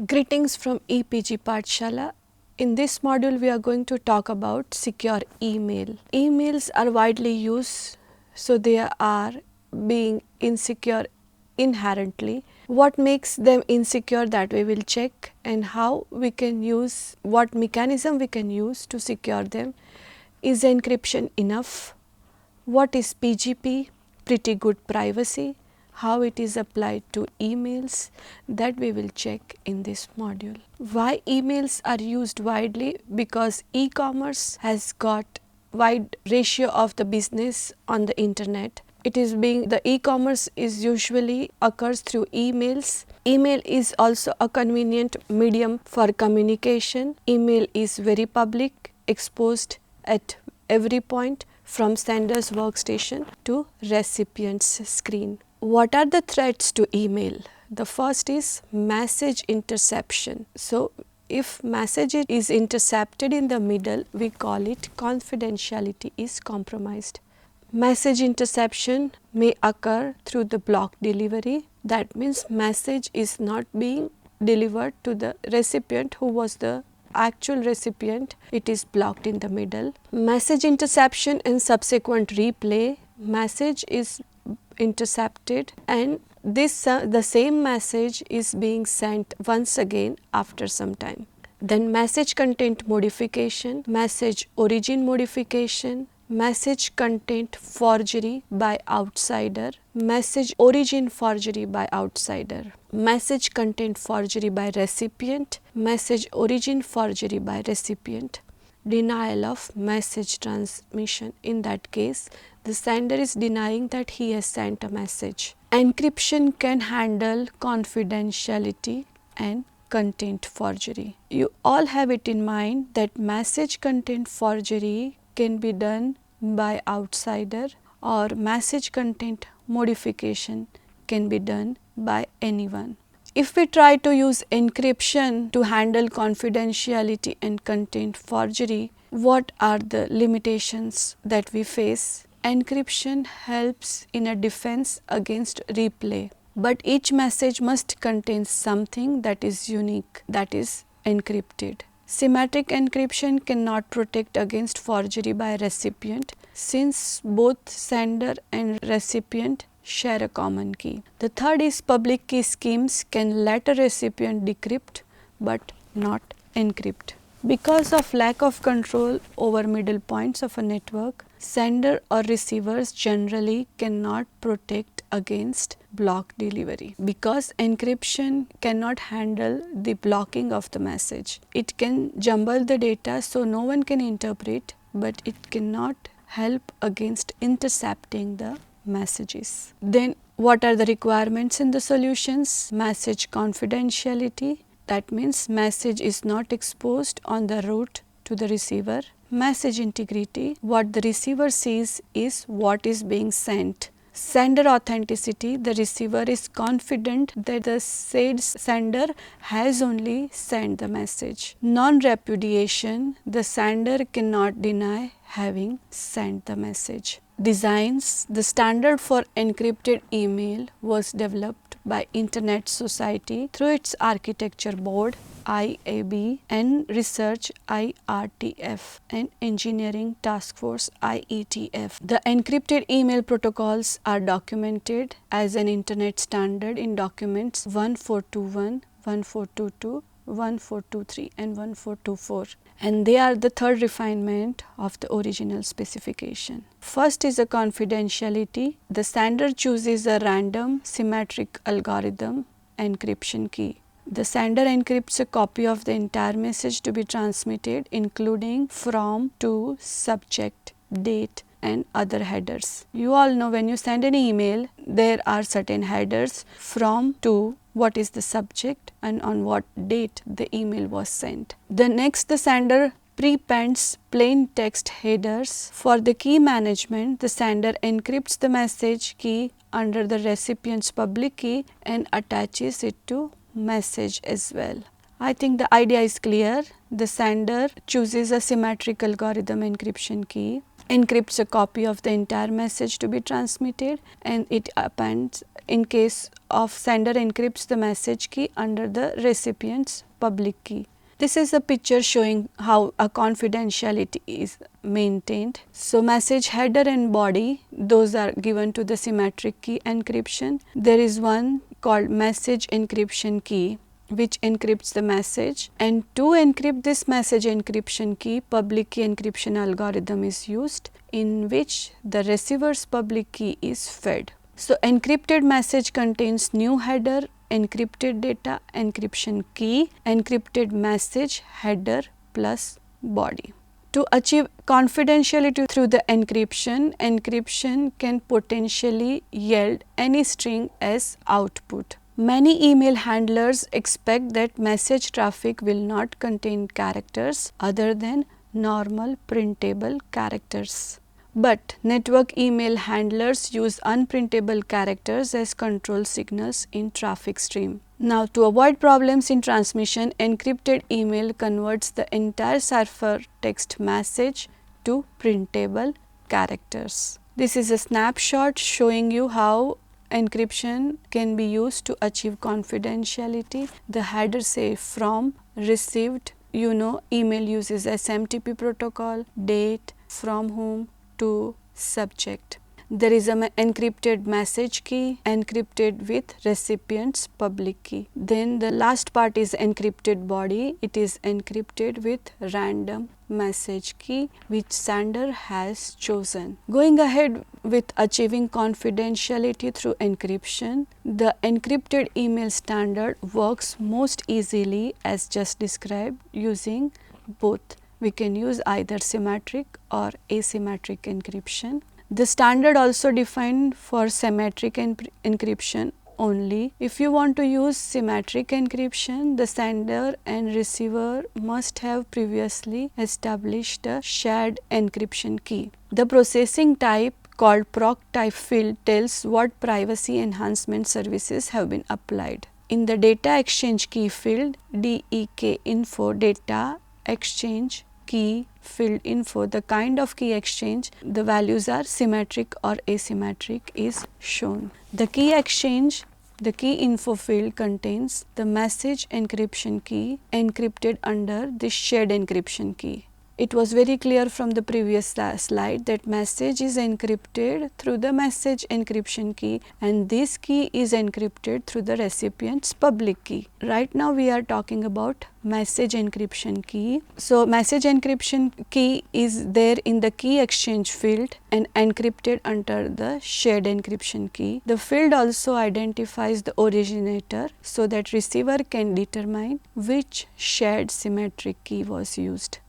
Greetings from EPG Pathshala. In this module, we are going to talk about secure email. Emails are widely used, so they are being insecure inherently. What makes them insecure, that we will check, and how we can use, what mechanism we can use to secure them. Is encryption enough? What is PGP? Pretty good privacy. How it is applied to emails, that we will check in this module. Why emails are used widely? Because e-commerce has got wide ratio of the business on the internet. It is being, the e-commerce is usually occurs through emails. Email is also a convenient medium for communication. Email is very public, exposed at every point from sender's workstation to recipient's screen. What are the threats to email? The first is message interception. So, if message is intercepted in the middle, we call it confidentiality is compromised. Message interception may occur through the block delivery. That means message is not being delivered to the recipient who was the actual recipient, it is blocked in the middle. Message interception and subsequent replay, message is intercepted and the same message is being sent once again after some time. Then message content modification, message origin modification, message content forgery by outsider, message origin forgery by outsider, message content forgery by recipient, message origin forgery by recipient, denial of message transmission. In that case, the sender is denying that he has sent a message. Encryption can handle confidentiality and content forgery. You all have it in mind that message content forgery can be done by outsider or message content modification can be done by anyone. If we try to use encryption to handle confidentiality and content forgery, what are the limitations that we face? Encryption helps in a defense against replay, but each message must contain something that is unique, that is encrypted. Symmetric encryption cannot protect against forgery by recipient since both sender and recipient share a common key. The third is public key schemes can let a recipient decrypt but not encrypt. Because of lack of control over middle points of a network, sender or receivers generally cannot protect against block delivery. Because encryption cannot handle the blocking of the message, it can jumble the data so no one can interpret, but it cannot help against intercepting the messages. Then what are the requirements in the solutions? Message confidentiality, that means message is not exposed on the route to the receiver. Message integrity, what the receiver sees is what is being sent. Sender authenticity, the receiver is confident that the said sender has only sent the message. Non-repudiation, the sender cannot deny having sent the message. Designs, the standard for encrypted email was developed by Internet Society through its architecture board IAB and research IRTF and engineering task force IETF. The encrypted email protocols are documented as an internet standard in documents 1421, 1422, 1423 and 1424, and they are the third refinement of the original specification. First is a confidentiality. The sender chooses a random symmetric algorithm encryption key. The sender encrypts a copy of the entire message to be transmitted, including from, to, subject, date and other headers. You all know when you send an email, there are certain headers from, to, what is the subject and on what date the email was sent. The next, the sender prepends plain text headers. For the key management, the sender encrypts the message key under the recipient's public key and attaches it to message as well. I think the idea is clear. The sender chooses a symmetric algorithm encryption key encrypts a copy of the entire message to be transmitted, and it appends in case of sender encrypts the message key under the recipient's public key. This is a picture showing how a confidentiality is maintained. So, message header and body, those are given to the symmetric key encryption. There is one called message encryption key which encrypts the message, and to encrypt this message encryption key, public key encryption algorithm is used in which the receiver's public key is fed. So, encrypted message contains new header, encrypted data, encryption key, encrypted message, header plus body. To achieve confidentiality through the encryption, encryption can potentially yield any string as output. Many email handlers expect that message traffic will not contain characters other than normal printable characters. But network email handlers use unprintable characters as control signals in traffic stream. Now, to avoid problems in transmission, encrypted email converts the entire ciphertext message to printable characters. This is a snapshot showing you how encryption can be used to achieve confidentiality. The header say from, received, email uses SMTP protocol, date, from whom, to subject. There is an encrypted message key encrypted with recipient's public key. Then the last part is encrypted body. It is encrypted with random message key which sender has chosen. Going ahead with achieving confidentiality through encryption, the encrypted email standard works most easily as just described using both. We can use either symmetric or asymmetric encryption. The standard also defined for symmetric encryption only. If you want to use symmetric encryption, the sender and receiver must have previously established a shared encryption key. The processing type called proc type field tells what privacy enhancement services have been applied. In the data exchange key field, DEK info data exchange key field info, the kind of key exchange, the values are symmetric or asymmetric is shown. The key exchange, the key info field contains the message encryption key encrypted under the shared encryption key. It was very clear from the previous slide that message is encrypted through the message encryption key, and this key is encrypted through the recipient's public key. Right now we are talking about message encryption key. So, message encryption key is there in the key exchange field and encrypted under the shared encryption key. The field also identifies the originator so that receiver can determine which shared symmetric key was used.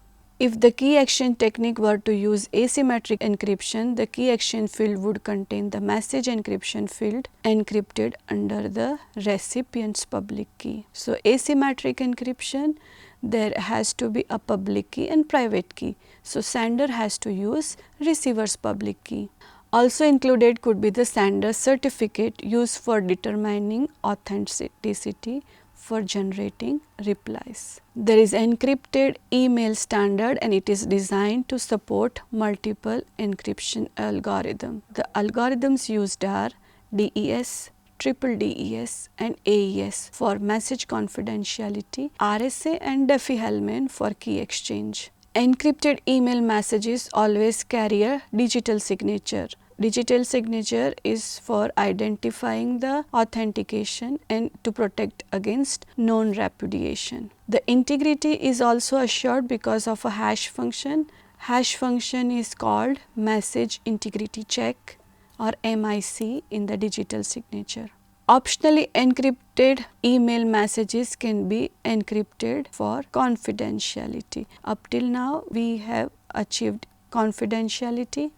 If the key exchange technique were to use asymmetric encryption, the key exchange field would contain the message encryption field encrypted under the recipient's public key. So, asymmetric encryption, there has to be a public key and private key. So, sender has to use receiver's public key. Also included could be the sender's certificate used for determining authenticity for generating replies. There is encrypted email standard and it is designed to support multiple encryption algorithm. The algorithms used are DES, triple DES and AES for message confidentiality, RSA and Diffie-Hellman for key exchange. Encrypted email messages always carry a digital signature. Digital signature is for identifying the authentication and to protect against known repudiation. The integrity is also assured because of a hash function. Hash function is called message integrity check or MIC in the digital signature. Optionally encrypted email messages can be encrypted for confidentiality. Up till now we have achieved confidentiality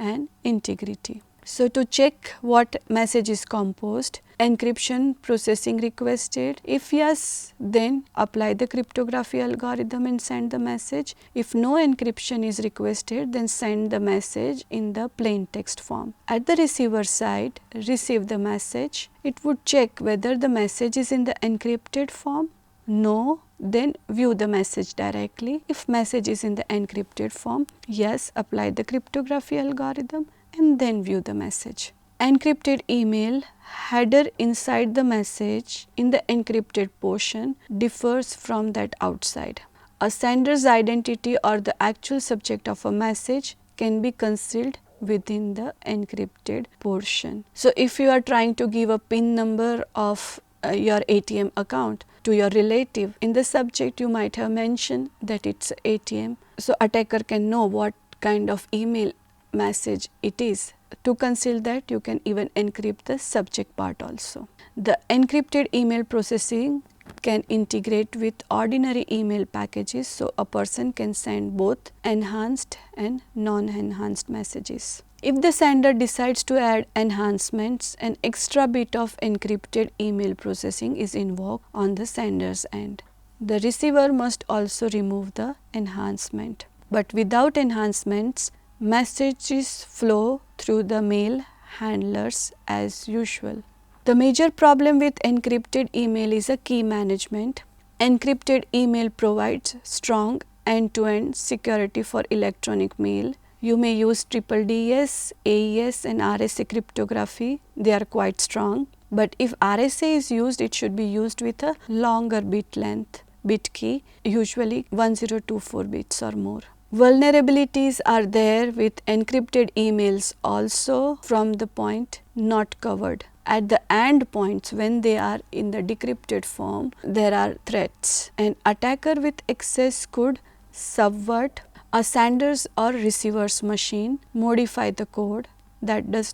and integrity. So, to check what message is composed, encryption processing requested. If yes, then apply the cryptography algorithm and send the message. If no encryption is requested, then send the message in the plain text form. At the receiver side, receive the message. It would check whether the message is in the encrypted form. No, then view the message directly. If message is in the encrypted form, yes, apply the cryptography algorithm and then view the message. Encrypted email header inside the message in the encrypted portion differs from that outside. A sender's identity or the actual subject of a message can be concealed within the encrypted portion. So, if you are trying to give a PIN number of your ATM account to your relative, in the subject you might have mentioned that it's ATM. So, attacker can know what kind of email message it is. To conceal that, you can even encrypt the subject part also. The encrypted email processing can integrate with ordinary email packages, so a person can send both enhanced and non-enhanced messages. If the sender decides to add enhancements, an extra bit of encrypted email processing is invoked on the sender's end. The receiver must also remove the enhancement. But without enhancements, messages flow through the mail handlers as usual. The major problem with encrypted email is a key management. Encrypted email provides strong end-to-end security for electronic mail. You may use DDS, AES and RSA cryptography. They are quite strong. But if RSA is used, it should be used with a longer bit length, bit key, usually 1024 bits or more. Vulnerabilities are there with encrypted emails also from the point not covered. At the end points, when they are in the decrypted form, there are threats. An attacker with access could subvert a sender's or receiver's machine, modify the code that does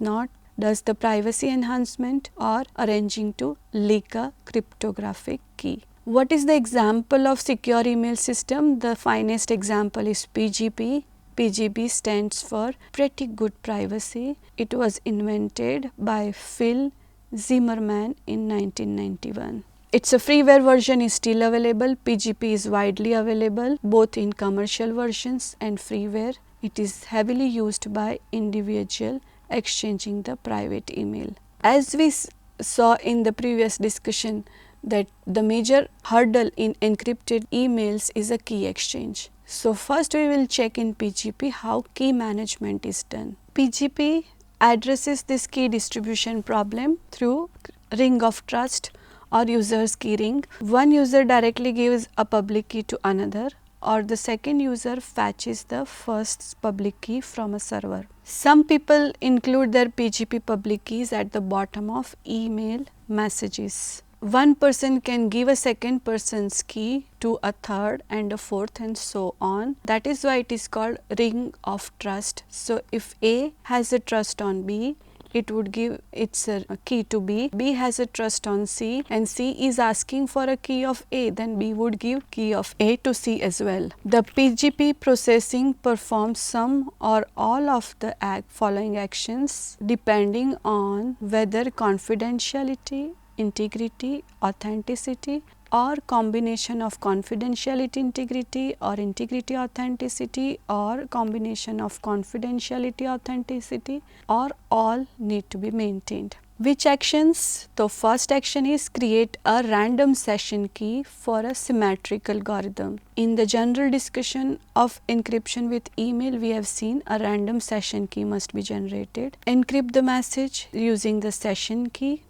the privacy enhancement or arranging to leak a cryptographic key. What is the example of secure email system? The finest example is PGP. PGP stands for Pretty Good Privacy. It was invented by Phil Zimmermann in 1991. Its a freeware version is still available. PGP is widely available both in commercial versions and freeware. It is heavily used by individual exchanging the private email. As we saw in the previous discussion, that the major hurdle in encrypted emails is a key exchange. So, first we will check in PGP how key management is done. PGP addresses this key distribution problem through ring of trust or user's key ring. One user directly gives a public key to another, or the second user fetches the first public key from a server. Some people include their PGP public keys at the bottom of email messages. One person can give a second person's key to a third and a fourth and so on. That is why it is called ring of trust. So, if A has a trust on B, it would give its key to B. B has a trust on C and C is asking for a key of A, then B would give key of A to C as well. The PGP processing performs some or all of the following actions depending on whether confidentiality, integrity, authenticity or combination of confidentiality, integrity or integrity, authenticity or combination of confidentiality, authenticity or all need to be maintained. Which actions? The first action is create a random session key for a symmetric algorithm. In the general discussion of encryption with email, we have seen a random session key must be generated. Encrypt the message using the session key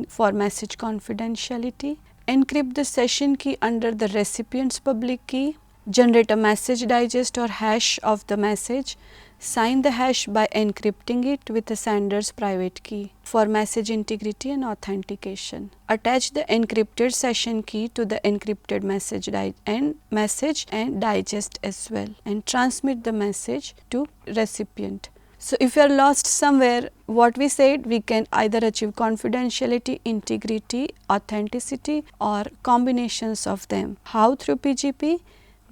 for message confidentiality. Encrypt the session key under the recipient's public key. Generate a message digest or hash of the message. Sign the hash by encrypting it with the sender's private key for message integrity and authentication. Attach the encrypted session key to the encrypted message and digest as well, and transmit the message to recipient. So, if you are lost somewhere, what we said, we can either achieve confidentiality, integrity, authenticity or combinations of them. How? Through PGP?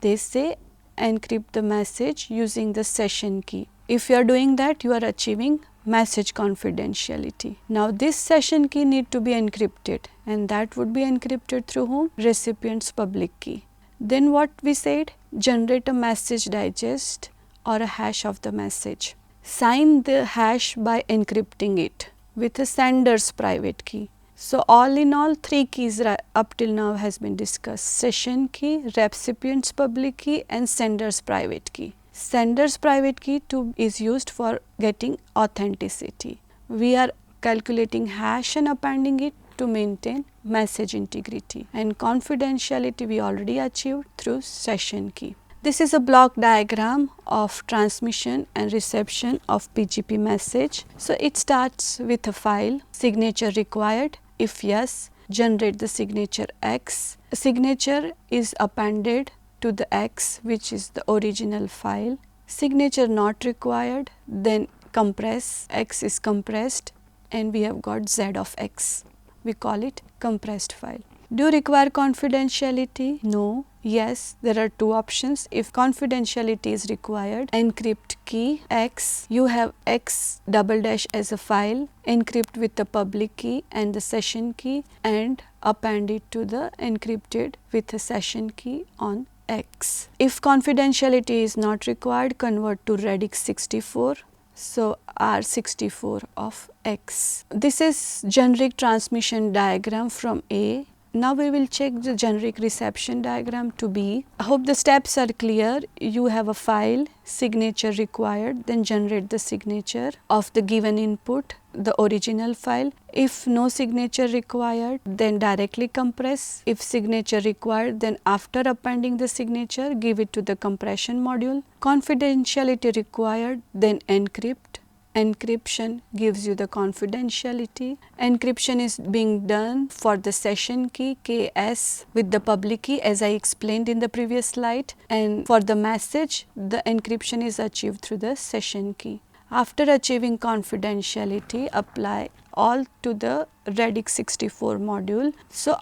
They say encrypt the message using the session key. If you are doing that, you are achieving message confidentiality. Now, this session key need to be encrypted, and that would be encrypted through whom? Recipient's public key. Then what we said? Generate a message digest or a hash of the message. Sign the hash by encrypting it with a sender's private key. So all in all, 3 keys up till now has been discussed: session key, recipient's public key and sender's private key. Sender's private key is used for getting authenticity. We are calculating hash and appending it to maintain message integrity, and confidentiality we already achieved through session key. This is a block diagram of transmission and reception of PGP message. So it starts with a file, signature required. If yes, generate the signature X. A signature is appended to the X, which is the original file. Signature not required, then compress, X is compressed, and we have got Z of X. We call it compressed file. Do you require confidentiality? No. Yes, there are 2 options. If confidentiality is required, encrypt key X, you have X double dash as a file, encrypt with the public key and the session key, and append it to the encrypted with the session key on X. If confidentiality is not required, convert to radix 64. So R64 of X. This is generic transmission diagram from A. Now we will check the generic reception diagram to B. I hope the steps are clear. You have a file, signature required, then generate the signature of the given input, the original file. If no signature required, then directly compress. If signature required, then after appending the signature, give it to the compression module. Confidentiality required, then encrypt. Encryption gives you the confidentiality. Encryption is being done for the session key KS with the public key, as I explained in the previous slide, and for the message the encryption is achieved through the session key. After achieving confidentiality, apply all to the radix 64 module. So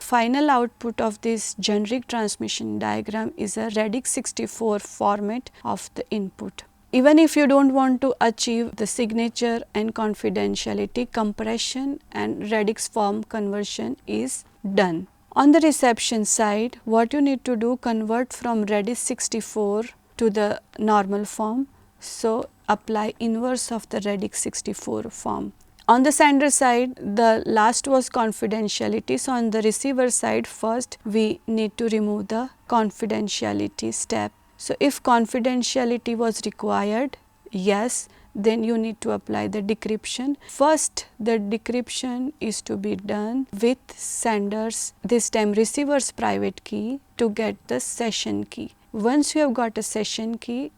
final output of this generic transmission diagram is a radix 64 format of the input. Even if you don't want to achieve the signature and confidentiality, compression and radix form conversion is done. On the reception side, what you need to do, convert from radix 64 to the normal form. So apply inverse of the radix 64 form. On the sender side, the last was confidentiality. So on the receiver side, first we need to remove the confidentiality step. So if confidentiality was required, yes, then you need to apply the decryption. First, the decryption is to be done with sender's, this time receiver's private key, to get the session key. Once you have got a session key,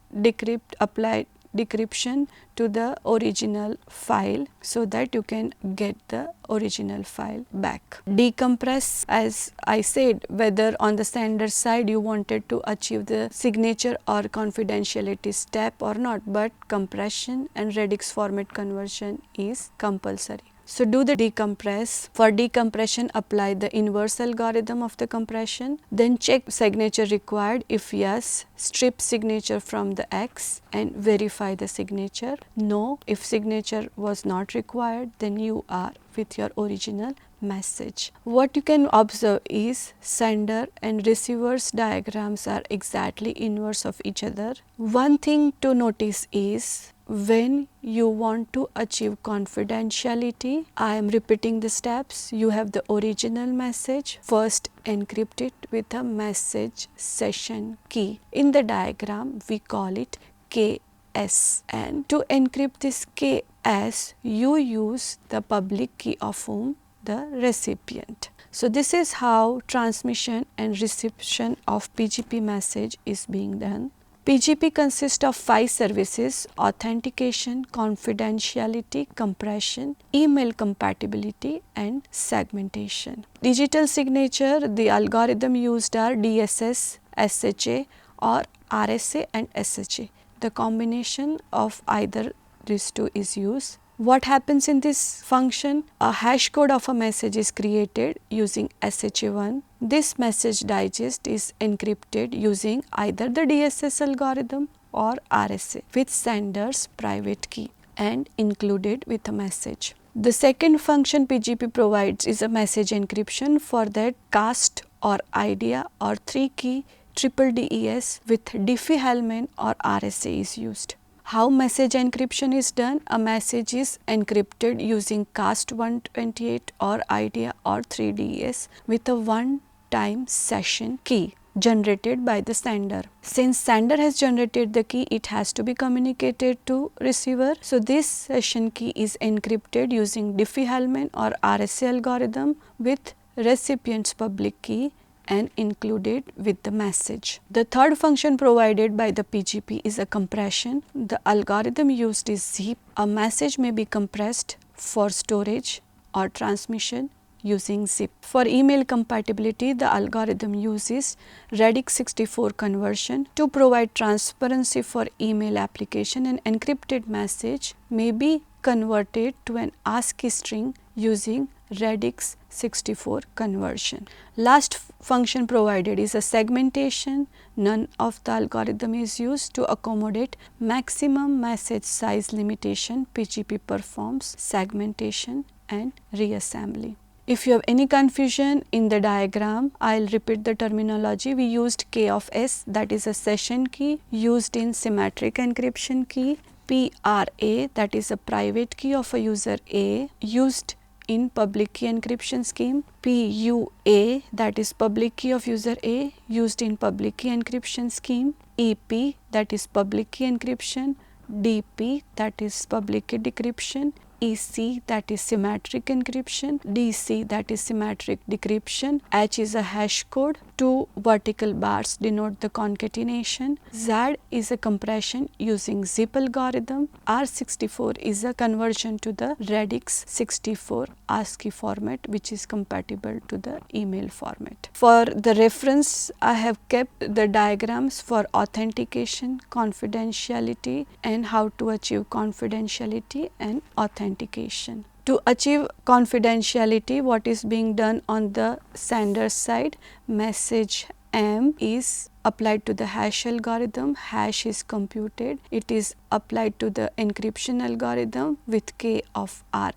apply decryption to the original file so that you can get the original file back. Decompress, as I said, whether on the sender side you wanted to achieve the signature or confidentiality step or not, but compression and radix format conversion is compulsory. So do the decompress. For decompression, apply the inverse algorithm of the compression. Then check signature required. If yes, strip signature from the X and verify the signature. No, if signature was not required, then you are with your original message. What you can observe is sender and receiver's diagrams are exactly inverse of each other. One thing to notice is when you want to achieve confidentiality, I am repeating the steps. You have the original message. First, encrypt it with a message session key. In the diagram, we call it KS. And to encrypt this KS, you use the public key of whom? The recipient. So this is how transmission and reception of PGP message is being done. PGP consists of 5 services: authentication, confidentiality, compression, email compatibility and segmentation. Digital signature, the algorithm used are DSS, SHA or RSA and SHA. The combination of either these two is used. What happens in this function? A hash code of a message is created using SHA-1. This message digest is encrypted using either the DSS algorithm or RSA with sender's private key and included with a message. The second function PGP provides is a message encryption. For that, CAST or IDEA or 3-key triple DES with Diffie-Hellman or RSA is used. How message encryption is done? A message is encrypted using CAST128 or IDEA or 3DS with a one-time session key generated by the sender. Since sender has generated the key, it has to be communicated to receiver. So this session key is encrypted using Diffie-Hellman or RSA algorithm with recipient's public key and included with the message. The third function provided by the PGP is a compression. The algorithm used is zip. A message may be compressed for storage or transmission using zip. For email compatibility, the algorithm uses Radix 64 conversion. To provide transparency for email application, an encrypted message may be converted to an ASCII string using Radix 64 conversion. Last function provided is a segmentation. None of the algorithm is used to accommodate maximum message size limitation. PGP performs segmentation and reassembly. If you have any confusion in the diagram, I will repeat the terminology. We used K of S, that is a session key used in symmetric encryption key. PRA, that is a private key of a user A used in public key encryption scheme. PUA, that is public key of user A used in public key encryption scheme. EP, that is public key encryption. DP, that is public key decryption. EC, that is symmetric encryption. DC, that is symmetric decryption. H is a hash code. Two vertical bars denote the concatenation. Z is a compression using zip algorithm. R64 is a conversion to the Radix 64 ASCII format, which is compatible to the email format. For the reference, I have kept the diagrams for authentication, confidentiality, and how to achieve confidentiality and authentication. To achieve confidentiality, what is being done on the sender side? Message M is applied to the hash algorithm, hash is computed, it is applied to the encryption algorithm with K of RA,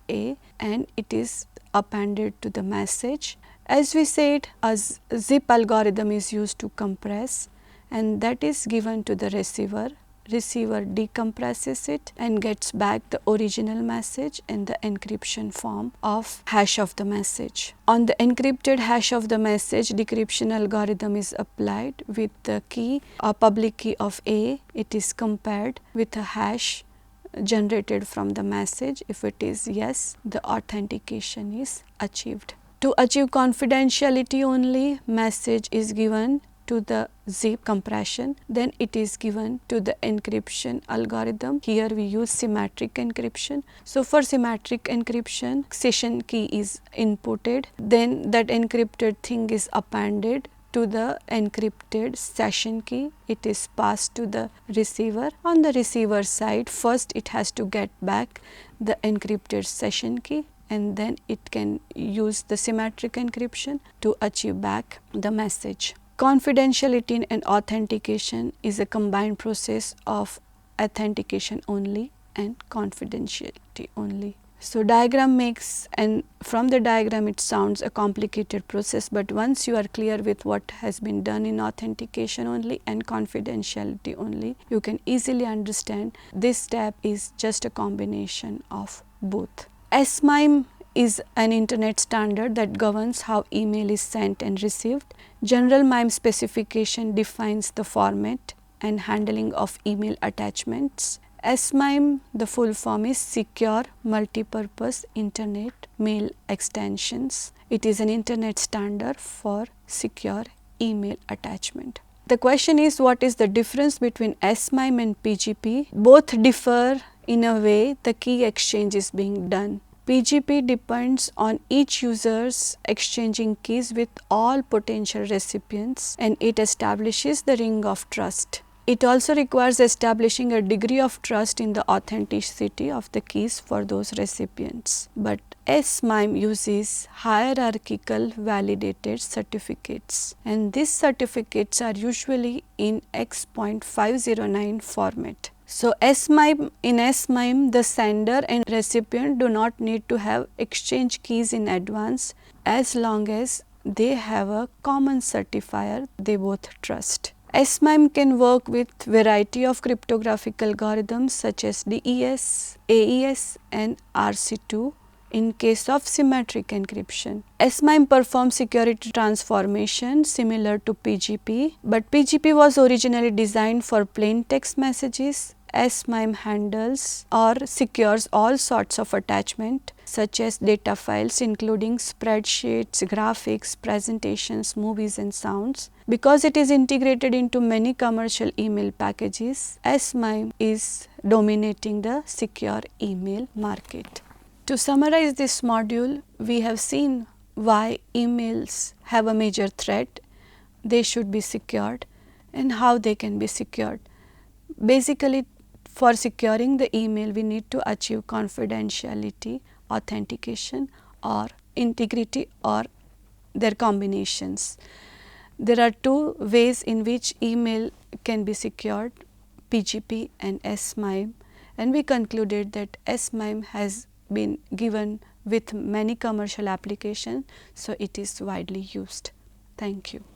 and it is appended to the message. As we said, a zip algorithm is used to compress, and that is given to the receiver. Receiver decompresses it and gets back the original message in the encryption form of hash of the message. On the encrypted hash of the message, decryption algorithm is applied with the key, a public key of A. It is compared with a hash generated from the message. If it is yes, the authentication is achieved. To achieve confidentiality only, message is given to the zip compression, then it is given to the encryption algorithm. Here we use symmetric encryption. So for symmetric encryption, session key is inputted, then that encrypted thing is appended to the encrypted session key. It is passed to the receiver. On the receiver side, first it has to get back the encrypted session key, and then it can use the symmetric encryption to achieve back the message. Confidentiality and authentication is a combined process of authentication only and confidentiality only. So diagram makes, and from the diagram it sounds a complicated process, but once you are clear with what has been done in authentication only and confidentiality only, you can easily understand this step is just a combination of both. SMIME is an internet standard that governs how email is sent and received. General MIME specification defines the format and handling of email attachments. SMIME, the full form is Secure Multipurpose Internet Mail Extensions. It is an internet standard for secure email attachment. The question is, what is the difference between SMIME and PGP? Both differ in a way the key exchange is being done. PGP depends on each user's exchanging keys with all potential recipients, and it establishes the ring of trust. It also requires establishing a degree of trust in the authenticity of the keys for those recipients. But SMIME uses hierarchical validated certificates, and these certificates are usually in X.509 format. So in SMIME, the sender and recipient do not need to have exchange keys in advance as long as they have a common certifier they both trust. SMIME can work with variety of cryptographic algorithms such as DES, AES and RC2 in case of symmetric encryption. SMIME performs security transformation similar to PGP, but PGP was originally designed for plain text messages. SMIME handles or secures all sorts of attachment such as data files including spreadsheets, graphics, presentations, movies and sounds. Because it is integrated into many commercial email packages, SMIME is dominating the secure email market. To summarize this module, we have seen why emails have a major threat, they should be secured and how they can be secured. Basically, for securing the email, we need to achieve confidentiality, authentication or integrity or their combinations. There are two ways in which email can be secured, PGP and SMIME, and we concluded that SMIME has been given with many commercial applications, so it is widely used. Thank you.